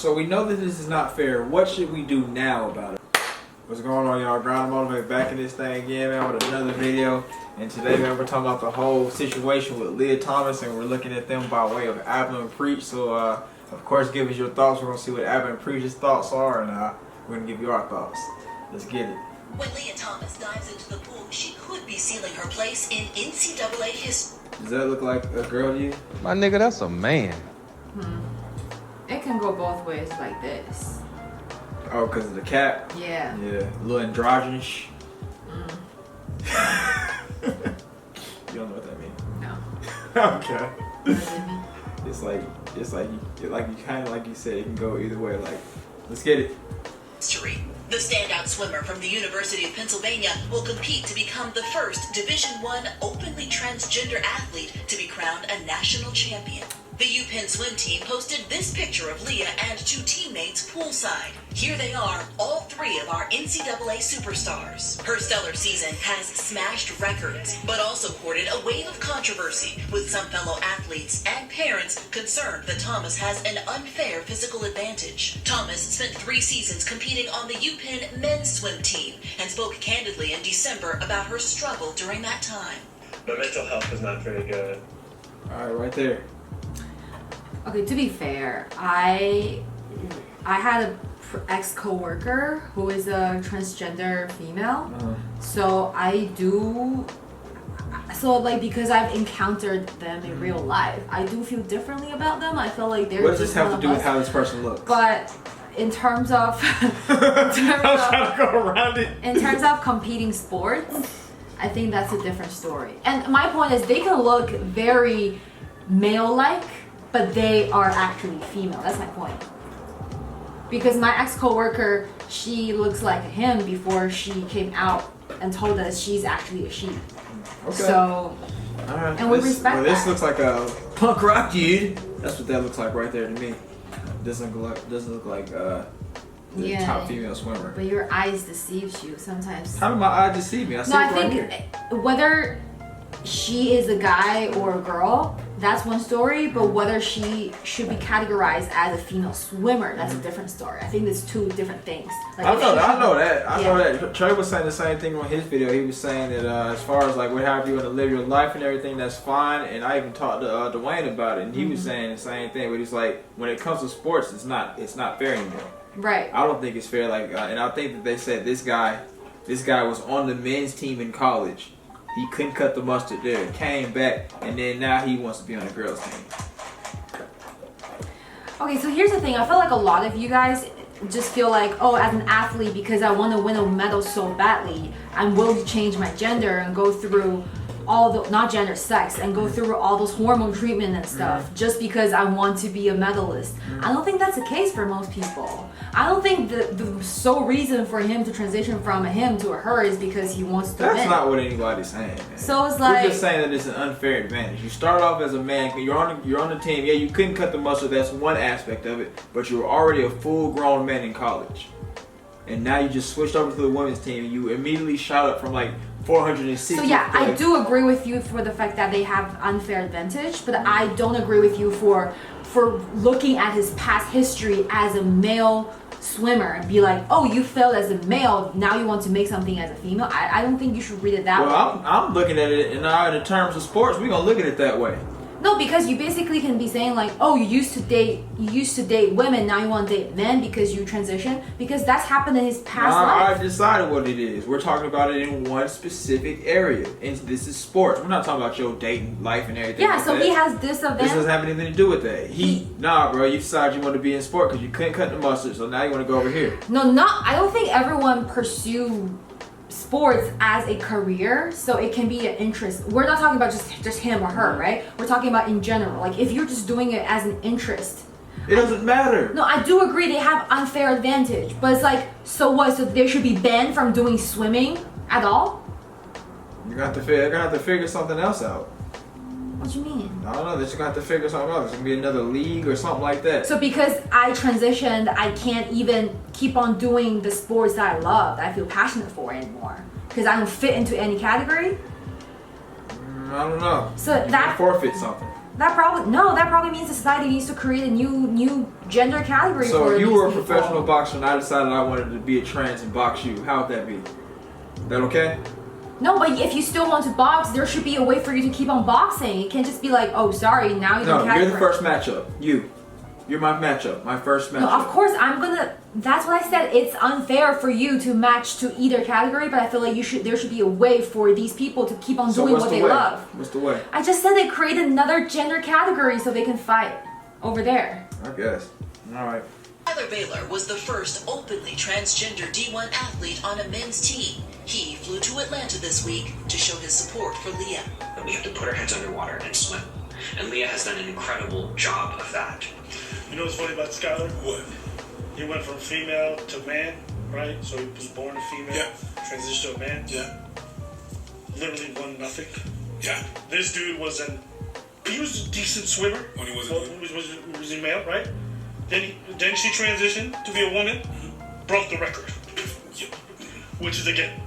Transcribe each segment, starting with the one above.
So we know that this is not fair. What should we do now about it? What's going on, y'all? Grind Motivate back in this thing again, man, with another video. And today, man, we're talking about the whole situation with Lia Thomas, and we're looking at them by way of Abba and Preach. So, of course, give us your thoughts. We're gonna see what Abba and Preach's thoughts are, and we're gonna give you our thoughts. Let's get it. When Lia Thomas dives into the pool, she could be sealing her place in NCAA history. Does that look like a girl to you? My nigga, that's a man. It can go both ways like this. Oh, because of the cap? Yeah. Yeah, a little androgynous. You don't know what that means? No. Okay. What does it mean? It's like you kind of like you said, it can go either way. Like, let's get it. History. The standout swimmer from the University of Pennsylvania will compete to become the first Division I openly transgender athlete to be crowned a national champion. The UPenn swim team posted this picture of Lia and two teammates poolside. Here they are, all three of our NCAA superstars. Her stellar season has smashed records, but also courted a wave of controversy, with some fellow athletes and parents concerned that Thomas has an unfair physical advantage. Thomas spent 3 seasons competing on the UPenn men's swim team and spoke candidly in December about her struggle during that time. My mental health is not very good. All right, right there. Okay, to be fair, I had a ex-coworker who is a transgender female. So because I've encountered them in real life, I do feel differently about them. I feel like they're What does just this have one to do of with us. how this person looks? But in terms of I was trying to go around it. in terms of competing sports, I think that's a different story. And my point is, they can look very male-like, but they are actually female. That's my point. Because my ex-coworker, she looks like him before she came out and told us she's actually a she. Okay. So, all right. and we respect well, this that. looks like a punk rock dude. That's what that looks like right there to me. Doesn't look like the Yeah. top female swimmer. But your eyes deceives you sometimes. How did my eye deceive me? I see No, it I right think here. whether she is a guy or a girl, that's one story, but whether she should be categorized as a female swimmer, that's a different story. I think there's two different things. Like, I if know she that. I know Yeah. that. Trey was saying the same thing on his video. He was saying that as far as like how you want to live your life and everything, that's fine. And I even talked to Dwayne about it, and he was saying the same thing. But he's like, when it comes to sports, it's not fair anymore. Right. I don't think it's fair. Like, and I think that they said this guy was on the men's team in college. He couldn't cut the mustard there. Came back, and then now he wants to be on the girls' team. Okay, so here's the thing. I feel like a lot of you guys just feel like, oh, as an athlete, because I want to win a medal so badly, I'm willing to change my gender and go through all the, not gender, sex, and go through all those hormone treatment and stuff just because I want to be a medalist. I don't think that's the case for most people. I don't think the sole reason for him to transition from a him to a her is because he wants to That's win. not what anybody's saying, man. So it's like, we're just saying that it's an unfair advantage. You start off as a man, you're on the team. Yeah, you couldn't cut the mustard. That's one aspect of it, but you were already a full-grown man in college, and now you just switched over to the women's team. And you immediately shot up from like 460. so yeah, I do agree with you for the fact that they have unfair advantage, but I don't agree with you for looking at his past history as a male swimmer and be like, oh, you failed as a male, now you want to make something as a female. I don't think you should read it that way. Well, I'm looking at it in terms of sports. We're gonna look at it that way. No, because you basically can be saying like, oh, you used to date women, now you want to date men because you transition, because that's happened in his past life. I decided what it is. We're talking about it in one specific area, and this is sports. We're not talking about your dating life and everything. Yeah, like so that. he has this This event. doesn't have anything to do with that. Nah, bro, you decided you want to be in sport because you couldn't cut the mustard, so now you want to go over here. No, I don't think everyone pursue sports as a career, so it can be an interest. We're not talking about just him or her, right? We're talking about in general. Like, if you're just doing it as an interest, It doesn't matter. no, I do agree they have unfair advantage, but it's like, so what? So they should be banned from doing swimming at all? You're gonna have to figure something else out. What do you mean? I don't know. They're just gonna have to figure something out. There's gonna be another league or something like that. So because I transitioned, I can't even keep on doing the sports that I love, that I feel passionate for anymore, because I don't fit into any category. I don't know. So You that can forfeit something. That probably means the society needs to create a new gender category. So for if you these were a people. professional boxer and I decided I wanted to be a trans and box you, how would that be? That okay? No, but if you still want to box, there should be a way for you to keep on boxing. It can't just be like, oh, sorry, now you don't. No, you're the first matchup. You're my matchup. My first matchup. No, of course I'm gonna. That's what I said. It's unfair for you to match to either category, but I feel like there should be a way for these people to keep on doing what they love. What's the way? I just said they create another gender category so they can fight over there. I guess. All right. Tyler Baylor was the first openly transgender D1 athlete on a men's team. He flew to Atlanta this week to show his support for Lia. We have to put our heads underwater and swim. And Lia has done an incredible job of that. You know what's funny about Skylar? What? He went from female to man, right? So he was born a female, transitioned to a man. Yeah. Literally won nothing. Yeah. This dude was he was a decent swimmer when he was a male, right? Then she transitioned to be a woman, broke the record. Which is again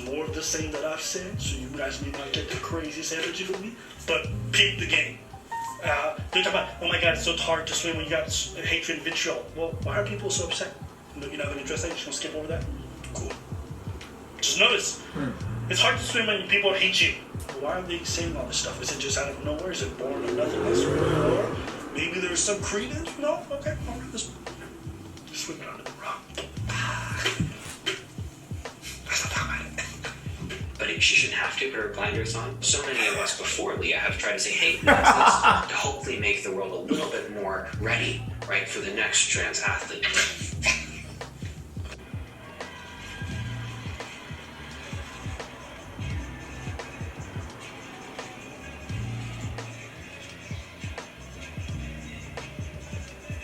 more of the same that I've said, so you guys may not get the craziest energy from me, but peep the game. They're talking about, oh my god, it's so hard to swim when you got hatred and vitriol. Well, why are people so upset? You're not going to address that? You're just going to skip over that? Cool. Just notice, it's hard to swim when people hate you. Why are they saying all this stuff? Is it just out of nowhere? Is it born of nothingness? Or maybe there's some credence? No? Okay, all right, let's swim it under the rock. Let's not talk about it. But she shouldn't have to put her blinders on. So many of us before Lia have tried to say, hey, let's to hopefully make the world a little bit more ready, right, for the next trans athlete.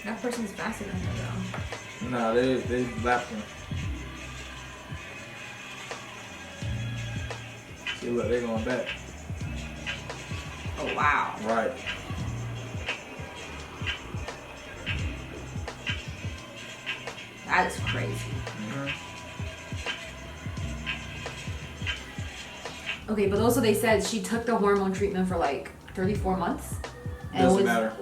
That person's faster than her though. Nah, they laughing. See, look, they're going back. Oh wow. Right. That is crazy. Okay, but also they said she took the hormone treatment for like 34 months. And Doesn't matter.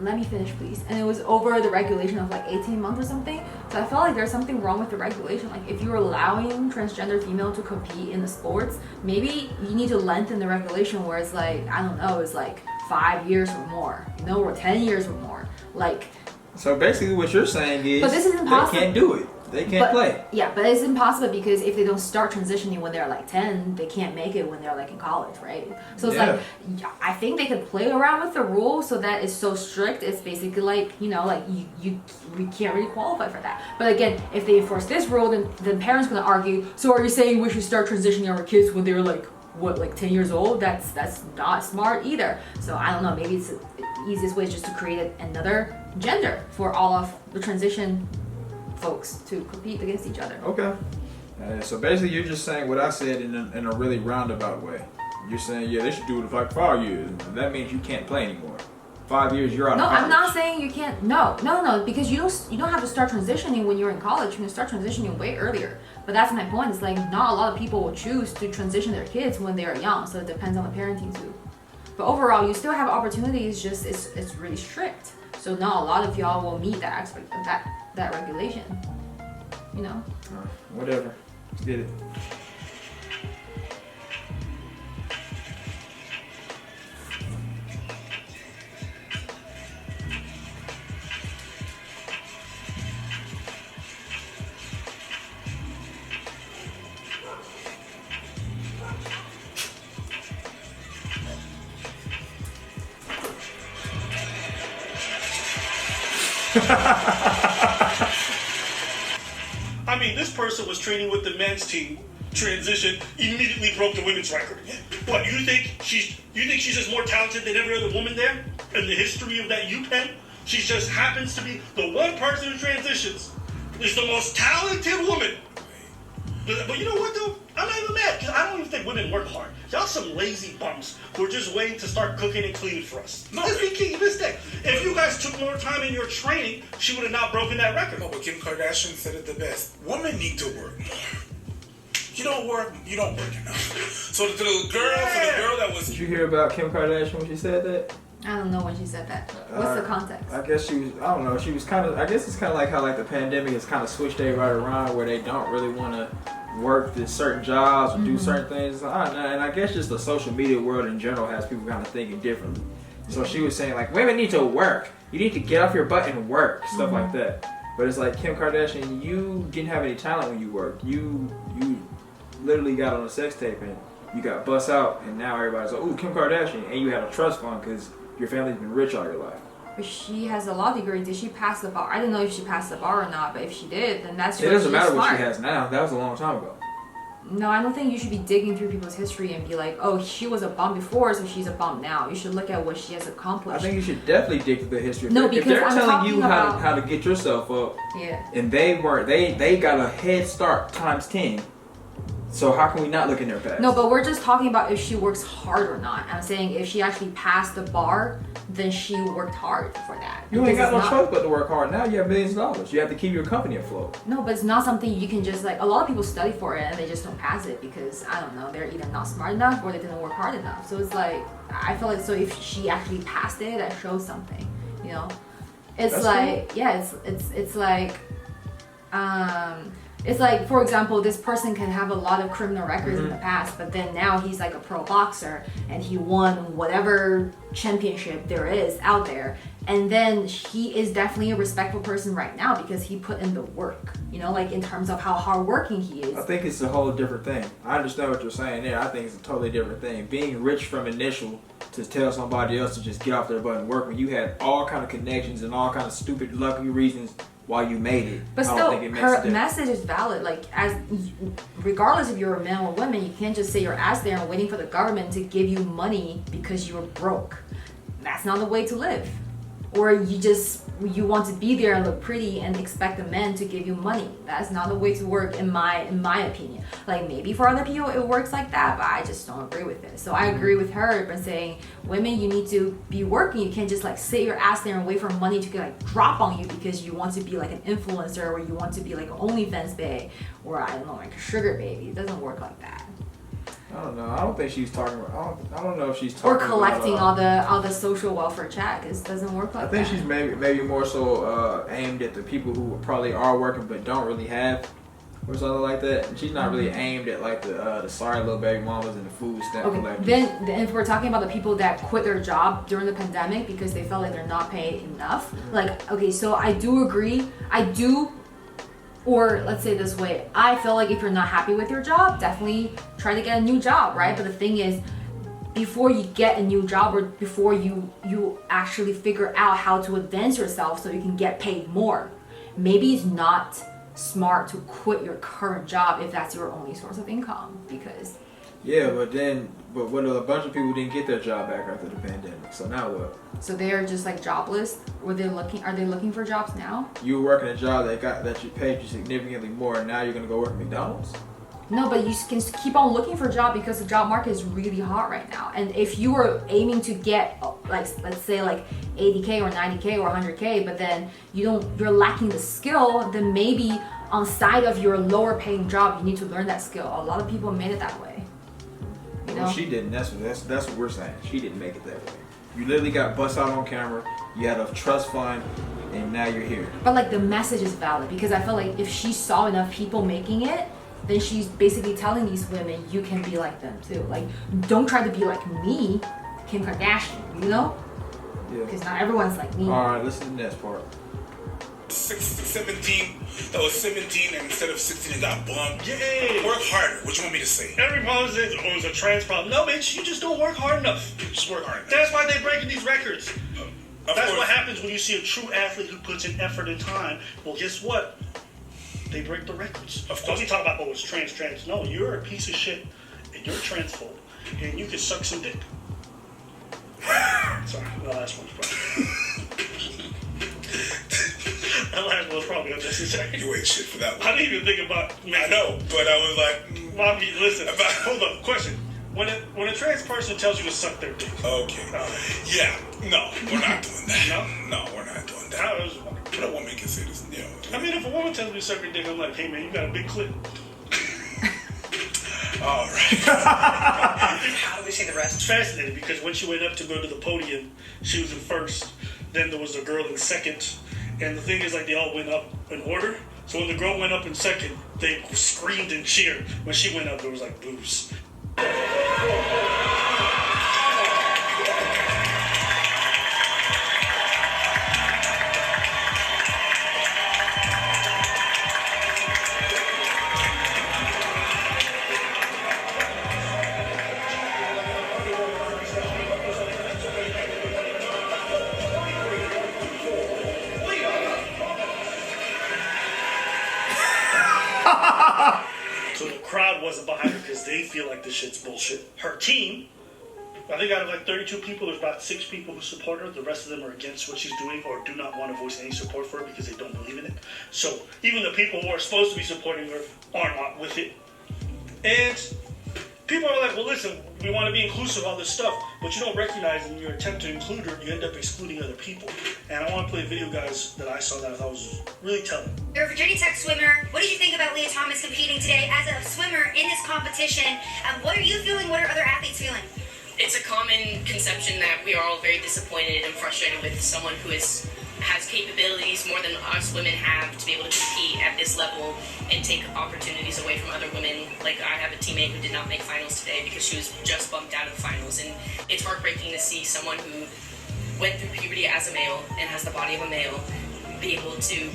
Let me finish, please. And it was over the regulation of like 18 months or something. So I felt like there's something wrong with the regulation. Like if you're allowing transgender female to compete in the sports, maybe you need to lengthen the regulation where it's like, I don't know, it's like 5 years or more, or 10 years or more. Like. So basically what you're saying is, but this is impossible. They can't do it. They can't play. Yeah, but it's impossible because if they don't start transitioning when they're like 10, they can't make it when they're like in college, right? So it's like, I think they could play around with the rule so that it's so strict. It's basically like, like we can't really qualify for that. But again, if they enforce this rule, then parents gonna argue. So are you saying we should start transitioning our kids when they're like 10 years old? That's not smart either. So I don't know. Maybe it's the easiest way is just to create another gender for all of the transition folks to compete against each other. Okay. So basically you're just saying what I said in a really roundabout way. You're saying, yeah, they should do it for like 5 years. That means you can't play anymore. 5 years, you're out of college. No, I'm not saying you can't. No, because you don't have to start transitioning when you're in college. You can start transitioning way earlier. But that's my point. It's like not a lot of people will choose to transition their kids when they are young. So it depends on the parenting too. But overall, you still have opportunities. Just it's really strict. So not a lot of y'all will meet that aspect of that regulation. Whatever. Let's get it. I mean, this person was training with the men's team, transitioned, immediately broke the women's record. What, you think she's just more talented than every other woman there in the history of that UPenn? She just happens to be the one person who transitions. Is the most talented woman. But you know what though? I'm not even mad because I don't even think women work hard. Y'all some lazy bums who are just waiting to start cooking and cleaning for us. No, let's be keeping this day. If you guys took more time in your training, she would have not broken that record. No, but Kim Kardashian said it the best. Women need to work more. You don't work enough. So for the girl that was... Did you hear about Kim Kardashian when she said that? I don't know when she said that. What's the context? I guess she was. I don't know. She was kind of. I guess it's kind of like how like the pandemic has kind of switched everybody around, where they don't really want to work the certain jobs or do certain things. I don't know. And I guess just the social media world in general has people kind of thinking differently. So she was saying like, women need to work. You need to get off your butt and work, stuff like that. But it's like Kim Kardashian, you didn't have any talent when you worked. You literally got on a sex tape and you got bust out, and now everybody's like, ooh, Kim Kardashian, and you had a trust fund because your family's been rich all your life. But she has a law degree. Did she pass the bar? I don't know if she passed the bar or not, but if she did, then that's It doesn't matter what she has now. That was a long time ago. No, I don't think you should be digging through people's history and be like, oh, she was a bum before, so she's a bum now. You should look at what she has accomplished. I think you should definitely dig through the history. No, if because they're I'm telling you talking how to get yourself up, yeah. and they got a head start times 10. So how can we not look in their past? No, but we're just talking about if she works hard or not. I'm saying if she actually passed the bar, then she worked hard for that. You ain't got no Because choice but to work hard. Now you have millions of dollars. You have to keep your company afloat. no, but it's not something you can just like. A lot of people study for it and they just don't pass it because I don't know, they're either not smart enough or they didn't work hard enough. So it's like I feel like so if she actually passed it, that shows something. You know, it's That's like cool. yeah, it's like it's like, for example, this person can have a lot of criminal records in the past, but then now he's like a pro boxer and he won whatever championship there is out there. And then he is definitely a respectful person right now because he put in the work, you know, like in terms of how hardworking he is. I think it's a whole different thing. I understand what you're saying there. I think it's a totally different thing. Being rich from initial to tell somebody else to just get off their butt and work when you had all kind of connections and all kind of stupid lucky reasons why you made it. But I don't still, think it makes a her difference. message is valid. Like, regardless if you're a man or woman, you can't just sit your ass there and waiting for the government to give you money because you're broke. That's not the way to live. Or you want to be there and look pretty and expect a man to give you money. That's not the way to work in my opinion. Like maybe for other people it works like that, but I just don't agree with it. So I agree with her by saying, women, you need to be working. You can't just like sit your ass there and wait for money to like drop on you because you want to be like an influencer or you want to be like an OnlyFans babe or I don't know, like a sugar baby. It doesn't work like that. I don't know. I don't think she's talking about. I don't know if she's Or talking collecting about, all the social welfare check. It doesn't work like I think that. she's maybe more so aimed at the people who probably are working but don't really have or something like that. And she's not really aimed at like the sorry little baby mamas and the food stamp Okay, collectors. then if we're talking about the people that quit their job during the pandemic because they felt like they're not paid enough, like, okay, so I do agree. Or let's say this way, I feel like if you're not happy with your job, definitely try to get a new job, right? But the thing is, before you get a new job or before you actually figure out how to advance yourself so you can get paid more, maybe it's not smart to quit your current job if that's your only source of income because Yeah, but what a bunch of people didn't get their job back after the pandemic. So now what? so they're just like jobless. Are they looking for jobs now? You were working a job that you paid you significantly more, and now you're gonna go work at McDonald's? No, but you can keep on looking for a job because the job market is really hot right now. And if you were aiming to get like let's say like 80K or 90K or 100K, but then you're lacking the skill, then maybe on side of your lower paying job, you need to learn that skill. A lot of people made it that way. You know? Well, she didn't. That's what we're saying. She didn't make it that way. You literally got bust out on camera. You had a trust fund, and now you're here. But like the message is valid because I feel like if she saw enough people making it, then she's basically telling these women you can be like them too. Like don't try to be like me, Kim Kardashian, you know? Yeah. Because not everyone's like me. All right, listen to the next part. 17, that was 17 and instead of 16 it got bumped. Yeah. Work harder. What you want me to say? Every problem says, oh, it's a trans problem. No, bitch, you just don't work hard enough. Just work harder. That's why they're breaking these records. Of That's course. what happens when you see a true athlete who puts in effort and time. Well, guess what? They break the records. Of course. Don't be talking about, oh, it's trans. No, you're a piece of shit, and you're transphobe, and you can suck some dick. Sorry, the last one's probably... that last one's probably unnecessary. You ain't shit for that one. I didn't even think about... I know, but I was like, Mommy, listen, hold up, question. When a trans person tells you to suck their dick... okay. Yeah, no, we're not doing that. No? No, we're not doing that. I was just wondering. But a woman can say this, you know. I mean, if a woman tells me to suck her dick, I'm like, hey man, you got a big clit. All right. How do we say the rest? It's fascinating because when she went up to go to the podium, she was in first. Then there was a girl in second. And the thing is, like, they all went up in order. So when the girl went up in second, they screamed and cheered. When she went up, there was like boos. So the crowd wasn't behind her because they feel like this shit's bullshit. Her team, I think out of like 32 people, there's about 6 people who support her. The rest of them are against what she's doing or do not want to voice any support for her because they don't believe in it. So even the people who are supposed to be supporting her are not with it. And people are like, well, listen, we want to be inclusive of all this stuff, but you don't recognize in your attempt to include her, you end up excluding other people. And I want to play a video, guys, that I saw that I thought was really telling. You're a Virginia Tech swimmer. What did you think about Lia Thomas competing today as a swimmer in this competition? What are you feeling? What are other athletes feeling? It's a common conception that we are all very disappointed and frustrated with someone who has capabilities more than us women have to be able to compete at this level and take opportunities away from other women. Like, I have a teammate who did not make finals today because she was just bumped out of the finals, and it's heartbreaking to see someone who went through puberty as a male and has the body of a male be able to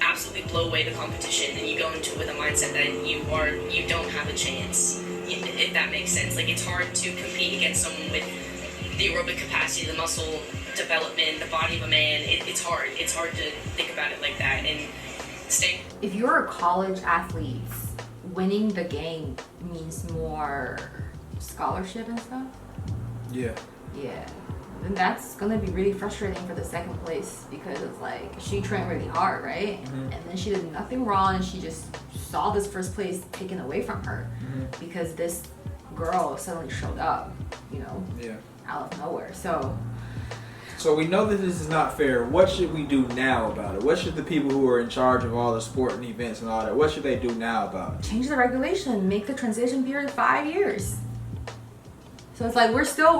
absolutely blow away the competition, and you go into it with a mindset that you don't have a chance, if that makes sense. Like, it's hard to compete against someone with the aerobic capacity, the muscle development, the body of a man. It's hard to think about it like that. And stay. If you're a college athlete, winning the game means more scholarship and stuff. Yeah. And that's gonna be really frustrating for the second place because it's like she trained really hard, right? And then she did nothing wrong and she just saw this first place taken away from her because this girl suddenly showed up, out of nowhere. So we know that this is not fair. What should we do now about it? What should the people who are in charge of all the sporting events and all that, what should they do now about it? Change the regulation, make the transition period 5 years. So it's like we're still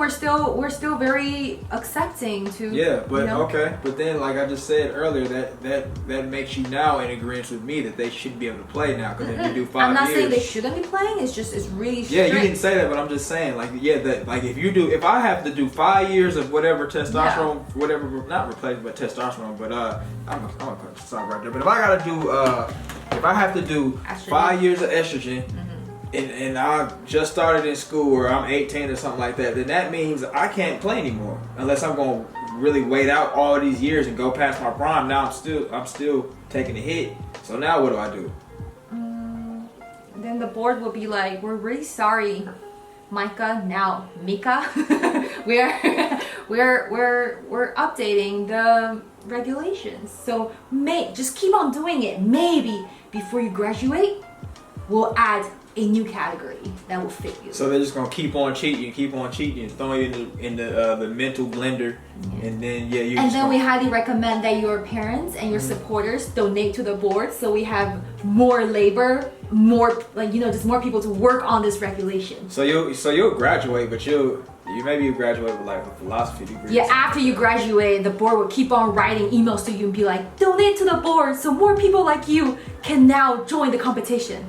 very accepting to. Yeah, but okay, but then like I just said earlier, that makes you now in agreement with me that they shouldn't be able to play now because if you do 5 years. I'm not saying they shouldn't be playing. It's really strict. Yeah, you didn't say that, but I'm just saying if I have to do 5 years of whatever testosterone, whatever, not replace but testosterone, but I'm gonna stop right there. But if I gotta do if I have to do estrogen. 5 years of estrogen. And I just started in school or I'm 18 or something like that, then that means I can't play anymore unless I'm going to really wait out all these years and go past my prime. Now I'm still taking a hit. So now what do I do? Then the board will be like, we're really sorry, Mika. Now Mika, we're updating the regulations. So just keep on doing it. Maybe before you graduate, we'll add a new category that will fit you. So they're just gonna keep on cheating, and throwing you in the mental blender, and then we highly recommend that your parents and your supporters donate to the board, so we have more labor, more just more people to work on this regulation. So you'll graduate, but you graduate with like a philosophy degree. Yeah, after you graduate, the board will keep on writing emails to you and be like, donate to the board so more people like you can now join the competition.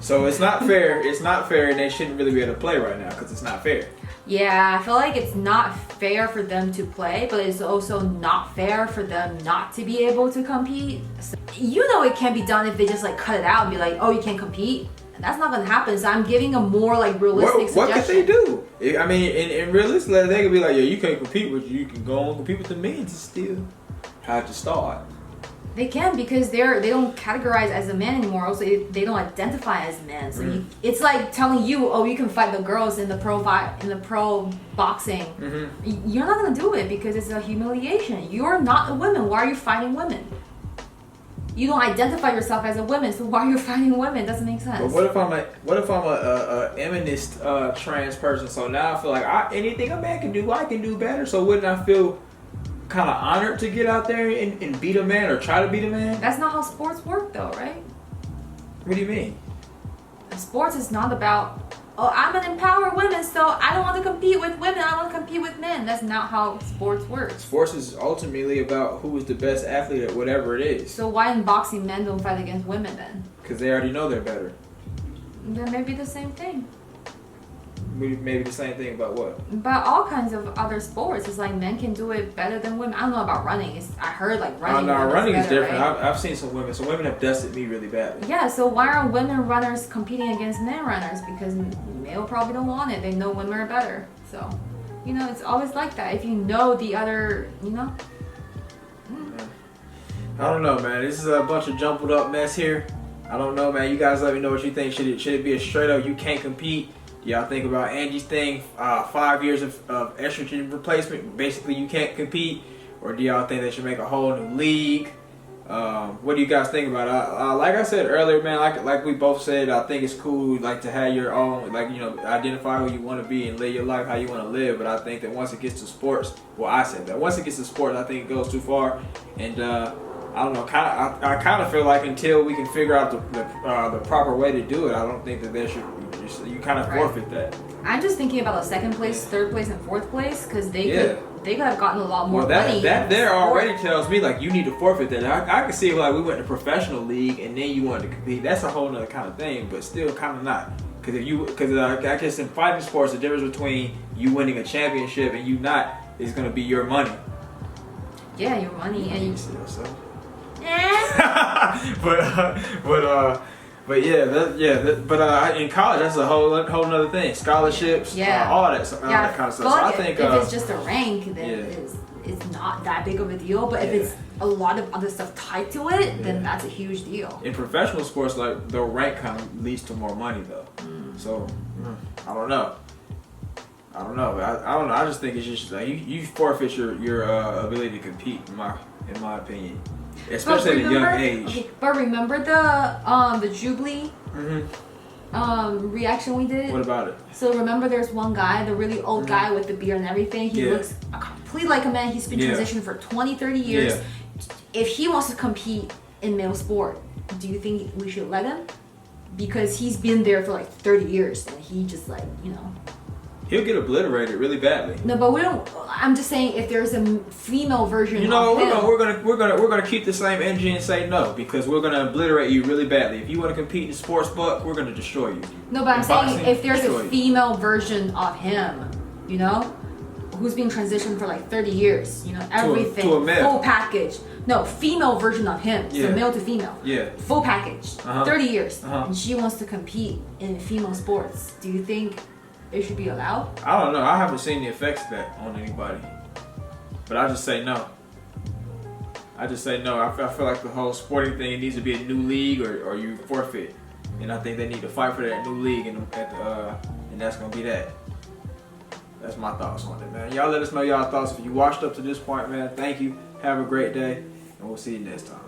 So it's not fair, and they shouldn't really be able to play right now because it's not fair. Yeah, I feel like it's not fair for them to play, but it's also not fair for them not to be able to compete. So, it can be done if they just cut it out and be like, oh, you can't compete. That's not gonna happen. So I'm giving a more realistic suggestion. What could they do? I mean, in realistically, they could be like, yeah, you can't compete with you can go and compete with the men to still have to start. They can because they don't categorize as a man anymore. Also, they don't identify as men. So it's like telling you, oh, you can fight the girls in the pro boxing. You're not gonna do it because it's a humiliation. You're not a woman. Why are you fighting women? You don't identify yourself as a woman, so why are you fighting women? It doesn't make sense. But what if I'm a feminist trans person? So now I feel like anything a man can do, I can do better. So wouldn't I feel kind of honored to get out there and beat a man or try to beat a man? That's not how sports work though, right? What do you mean? sports is not about, oh, I'm gonna empower women, so I don't want to compete with women, I want to compete with men. That's not how sports works. Sports is ultimately about who is the best athlete at whatever it is. So why in boxing men don't fight against women then? Because they already know they're better. Then maybe the same thing. Maybe the same thing about what? But all kinds of other sports, it's like men can do it better than women. I don't know about running. I heard like running. No, running is better, different. right? I've seen some women. Some women have dusted me really badly. Yeah, so why are women runners competing against men runners? Because male probably don't want it. They know women are better. So, you know, it's always like that. If you know the other, you know. I don't know, man. This is a bunch of jumbled up mess here. I don't know, man. You guys let me know what you think. Should it be a straight up you can't compete? Do y'all think about Angie's thing, 5 years of estrogen replacement, basically you can't compete? Or do y'all think they should make a whole new league? What do you guys think about it? Like I said earlier, man, like we both said, I think it's cool like to have your own, like, you know, identify who you want to be and live your life how you want to live. But I think that once it gets to sports, well, I said that once it gets to sports, I think it goes too far. And I don't know, I kind of feel like until we can figure out the proper way to do it, I don't think that there should. You kind of forfeit that. I'm just thinking about the second place, third place, and fourth place because they could have gotten a lot more money. That there already tells me like you need to forfeit that. I can see like we went to professional league and then you wanted to compete. That's a whole nother kind of thing, but still kind of not. Because I guess in fighting sports, the difference between you winning a championship and you not is going to be your money. Yeah, your money and you. See yourself. Yeah. But in college that's a whole nother thing. Scholarships, all that kind of stuff. So I think if it's just a rank, then it's not that big of a deal. But if it's a lot of other stuff tied to it, then that's a huge deal. In professional sports, like the rank kind of leads to more money though. So I don't know. I don't know. I just think it's just like you forfeit your ability to compete in my opinion. Especially at a young age. Okay, but remember the Jubilee reaction we did? What about it? So remember there's one guy, the really old guy with the beard and everything. He looks completely like a man. He's been transitioning for 20, 30 years. Yeah. If he wants to compete in male sport, do you think we should let him? Because he's been there for like 30 years and he just like, you know. He'll get obliterated really badly. No, but we don't. I'm just saying, if there's a female version, you know, of him, we're gonna keep the same energy and say no because we're gonna obliterate you really badly. If you want to compete in sports, but we're gonna destroy you. No, but I'm saying if there's a female version of him, you know, who's been transitioned for like 30 years, you know, everything, to a male. Full package. No, female version of him, so male to female. Yeah. Full package. 30 years, and she wants to compete in female sports. Do you think it should be allowed? I don't know. I haven't seen the effects of that on anybody. But I just say no. I feel like the whole sporting thing needs to be a new league or you forfeit. And I think they need to fight for that new league and that's going to be that. That's my thoughts on it, man. Y'all let us know y'all thoughts. If you watched up to this point, man, thank you. Have a great day. And we'll see you next time.